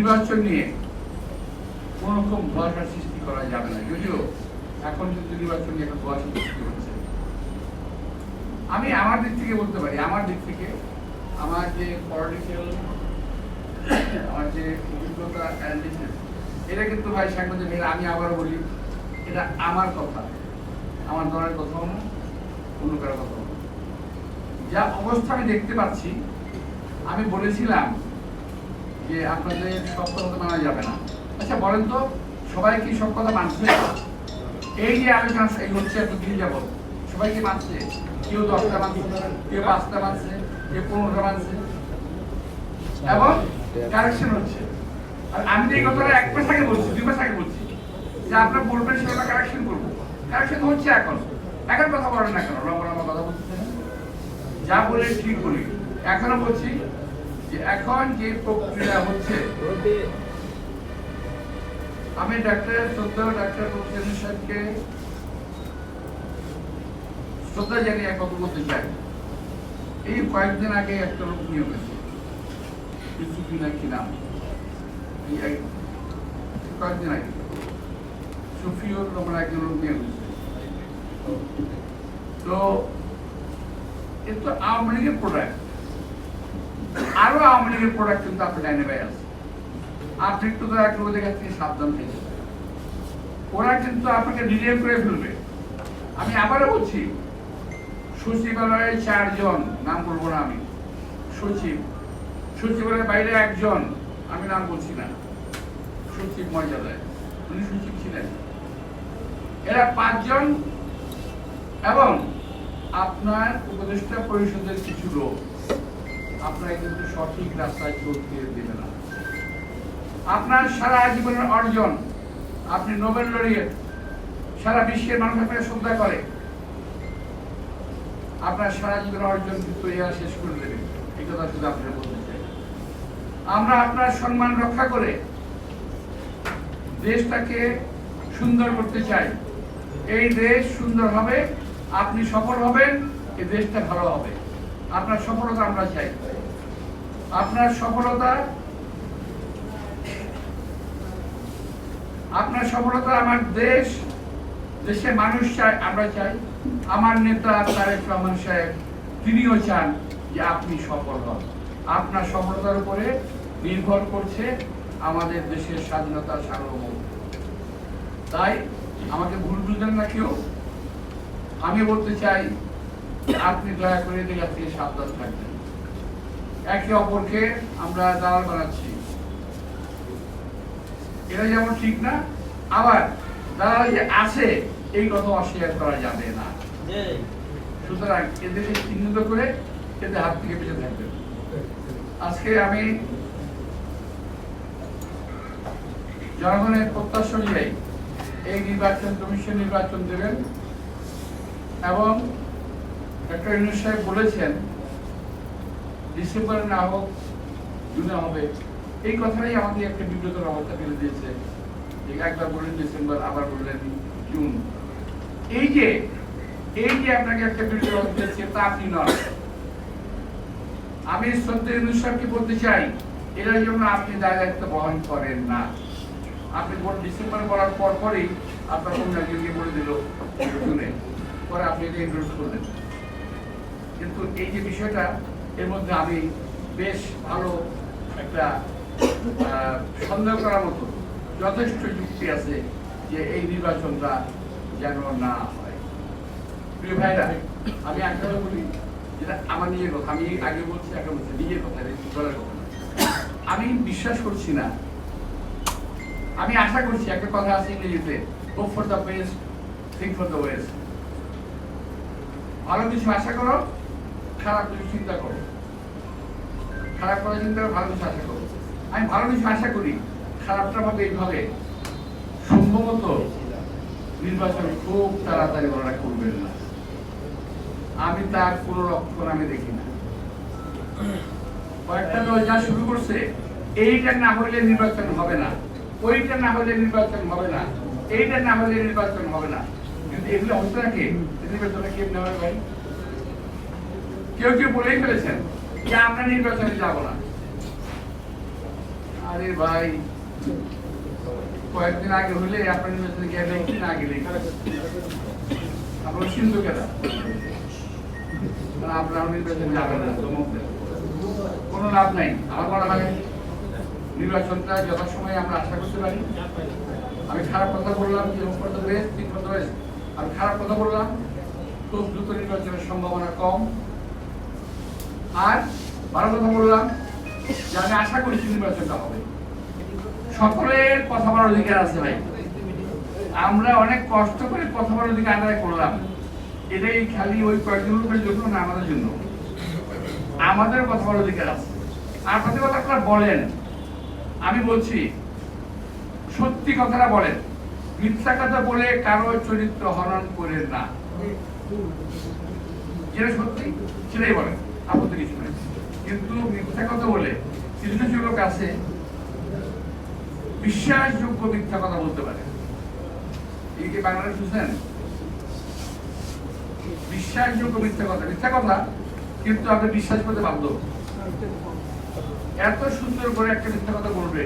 নির্বাচন নিয়ে কোন রকম ধোঁয়াশা সৃষ্টি করা যাবে না, যদিও এখন কিন্তু নির্বাচন নিয়ে একটা ধোঁয়াশা সৃষ্টি হচ্ছে। আমি আমার দিক থেকে বলতে পারি, আমার দিক থেকে আমার যে পলিটিক্যাল, আমার যে অভিজ্ঞতা অ্যানালিসিস, এটা কিন্তু ভাই সাংবাদিক ভাই, আমি আবারও বলি, এটা আমার কথা, আমার দলের কথাও না, অন্য কারো কথাও না। যা অবস্থা আমি দেখতে পাচ্ছি, আমি বলেছিলাম যে আপনাদের সব কথা তো মানা যাবে না। আচ্ছা বলেন তো, সবাই কি সব কথা মানছে? এই যে আলোচনা এই হচ্ছে এতদিন যাবত, সবাই কি মানছে? কেউ 10টা মানছে, কেউ 5টা মানছে, কেউ 15টা মানছে, এবং কারেকশন হচ্ছে। আর আমি তো এই কথাটা 1 মাস আগে বলছি, 2 মাস আগে বলছি যে আপনারা বলবেন সেটা কারেকশন করবো। কারেকশন হচ্ছে এখন কথা বলেন না কেন? লম্বা লম্বা কথা বলতে যা বলে ঠিক বলি। এখনো বলছি যে এখন যে প্রক্রিয়া হচ্ছে, আমি ডাক্তার প্রফেসর সাহেবকে শ্রদ্ধা জানিয়ে এক কথা বলতে চাই। এই কয়েকদিন আগে একটা লোক নিয়োগ হয়েছে, কি নাম, কয়েকদিন আগে সুফিউর নামের একজন লোক নিয়োগ হয়েছে। তো এ তো আওয়ামী লীগের প্রোডাক্ট, আরো আওয়ামী লীগের প্রোডাক্ট কিন্তু আপনার লাইনে বাইরে আছে। আপনি একটু দয়া করে ওদের কাছ থেকে সাবধান থেকে, ওরা কিন্তু আপনাকে ডিটেল করে ফেলবে। আমি আবারও বলছি, সচিবালয়ে 4 জন, নাম বলবো না আমি, সচিবালয়ের বাইরে 1 জন, আমি নাম বলছি না, সচিব মর্যাদায়, উনি সচিব ছিলেন। এরা 5 জন, এবং আপনার উপদেষ্টা পরিষদের কিছু লোক আপনারা কিন্তু সঠিক রাস্তায় চলতে দেবে না। আপনার সারা জীবনের অর্জন, আপনি নোবেল লরিয়েট, সারা বিশ্বের মানুষ আপনাকে শ্রদ্ধা করে, আপনার সারা জীবনের অর্জন কিন্তু এরা শেষ করে দেবে। এই কথা শুধু আপনারা বলতে চাই। আমরা আপনার সম্মান রক্ষা করে দেশটাকে সুন্দর করতে চাই। এই দেশ সুন্দর হবে, আপনি সফল হবেন, এই দেশটা ভালো হবে। আপনার সফলতা আমরা চাই। আপনার সফলতা আমার দেশের মানুষ চায়, আমরা চাই। আমার নেতা তারেক রহমান সাহেব, তিনিও চান যে আপনি সফল হন। আপনার সফলতার উপরে নির্ভর করছে আমাদের দেশের স্বাধীনতা, সার্বভৌম। তাই আমাকে ভুল বুঝবেন না কেউ। আমি বলতে চাই আপনি দয়া করে এদের কাছ থেকে সাবধান থাকবেন। একে অপরকে আমরা দালাল বানাচ্ছি, এটা যেমন ঠিক না, আবার দালাল যে আছে এই কথা অস্বীকার করা যাবে না। সুতরাং এদেরকে চিহ্নিত করে এদের হাত থেকে বেঁচে থাকবেন। আজকে আমি জনগণের প্রত্যাশা অনুযায়ী এই নির্বাচন কমিশন নির্বাচন দেবেন, এবং ডক্টর ইউনূস সাহেব বলেছেন ডিসেম্বরে না হোক জুনে হবে। এই কথাটাই আমাদের একটা বিব্রতর অবস্থা ফেলে দিয়েছে। একবার বললেন ডিসেম্বর, আবার বললেন জুন। এই যে আপনাকে একটা বিব্রতর অবস্থা দিয়েছে, তা আপনি নন। আমি শ্রদ্ধেয় ইউনূস সাহেবকে বলতে চাই, এর জন্য আপনি দায়িত্ব বহন করেন না। আপনি ডিসেম্বর করার পরই আপনার অন্য একজনকে বলে দিল জুনে, পরে আপনি এটা ইনক্লুড করলেন। কিন্তু এই যে বিষয়টা, এর মধ্যে আমি বেশ ভালো একটা সন্দেহ করার মতো যথেষ্ট যুক্তি আছে যে এই নির্বাচনটা যেন না হয়। প্রিয় ভাইরা, আমি একটা বলি, যেটা আমার নিজের কথা, আমি আগে বলছি নিজের কথা, দলের কথা। আমি বিশ্বাস করছি না, আমি আশা করছি, একটা কথা আছে ইংরেজিতে, hope for the best, think for the West. ভালো কিছু আশা করো, খারাপ কিছু চিন্তা করো। খারাপ করার চিন্তা করো, ভালো কিছু আশা করো। আমি ভালো কিছু আশা করি, খারাপটা ভাবে এইভাবে সম্ভবত নির্বাচন খুব তাড়াতাড়ি ওরা করবেন না। আমি তার কোনো লক্ষণ আমি দেখি না। কয়েকটা দল যা শুরু করছে, এইটা না হলে নির্বাচন হবে না, ওইটা না হলে নির্বাচন হবে না, এইটা না হলে নির্বাচন হবে না। কিন্তু এগুলো হচ্ছে না, কে নির্বাচনে কে নেওয়া ভাই? কেউ বলেই ফেলেছেন যে আমরা নির্বাচনে যাব না। আরে ভাই, কয়েকদিন আগে হলে আপনার নির্বাচনে গেলে একদিন আগে আপনার সিন্ধু কেনা আপনার নির্বাচনে যাবেন না, কোনো লাভ নাই। আমার মনে হয় নির্বাচনটা যথাসময়ে আমরা আশা করতে পারি। আমি খারাপ কথা বললাম, আমি খারাপ কথা বললাম, খুব দ্রুত নির্বাচনের সম্ভাবনা কম। আর ভালো কথা বললাম যে আমি আশা করছি নির্বাচনটা হবে। সকলের কথা বলার অধিকার আছে ভাই, আমরা অনেক কষ্ট করে কথা বলার অধিকার আদায় করলাম। এটাই খালি ওই কয়েকজন লোকের জন্য না, আমাদের জন্য। আমাদের কথা বলার অধিকার আছে। আর কথা আপনারা বলেন, আমি বলছি সত্যি কথাটা বলেন, মিথ্যা কথা বলে কারো চরিত্র হনন করেন না। যেটা সত্যি সেটাই বলেন, আপত্তি কিছু নেই। কিন্তু মিথ্যা কথা বলে কিছু কিছু লোক আছে বিশ্বাসযোগ্য মিথ্যা কথা বলতে পারে। এই যে বাংলাদেশ বুঝলেন, বিশ্বাসযোগ্য মিথ্যা কথা কিন্তু আপনি বিশ্বাস করতে বাধ্য। এত সুন্দর করে একটা মিথ্যা কথা বলবে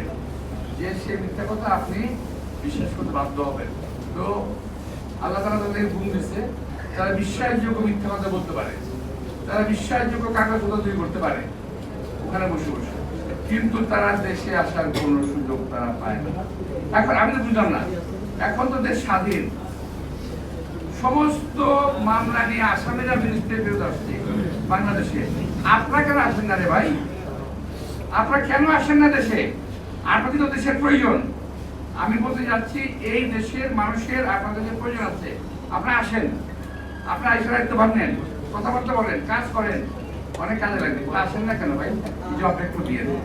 যে সেই মিথ্যা কথা আপনি বিশ্বাস করতে বাধ্য হবেন। তো আল্লাহ তাআলা তাদের গুণ দিচ্ছে, তারা বিশ্বাসযোগ্য মিথ্যা কথা বলতে পারে, তারা বিশ্বাসযোগ্য কাগজ তৈরি করতে পারে ওখানে বসে বসে, কিন্তু তারা দেশে আসার কোন সুযোগ তারা পায় না। এখন আমি তো বুঝলাম না, এখন তো দেশ স্বাধীন, সমস্ত মামলা নিয়ে আসামিরা মিনিস্ট্রির বিরুদ্ধে আসছে বাংলাদেশে, আপনারা কেন আসেন না রে ভাই? আপনারা কেন আসেন না দেশে? আপনাদের তো দেশের প্রয়োজন। আমি বলতে যাচ্ছি এই দেশের মানুষের আপনাদের প্রয়োজন আছে, আপনারা আসেন, আপনারা এসে দায়িত্ব ভাবনেন, কথাবার্তা বলেন, কাজ করেন, অনেক কাজে লাগবে। আসেন না কেন ভাই? জব একটু দিয়ে দেন।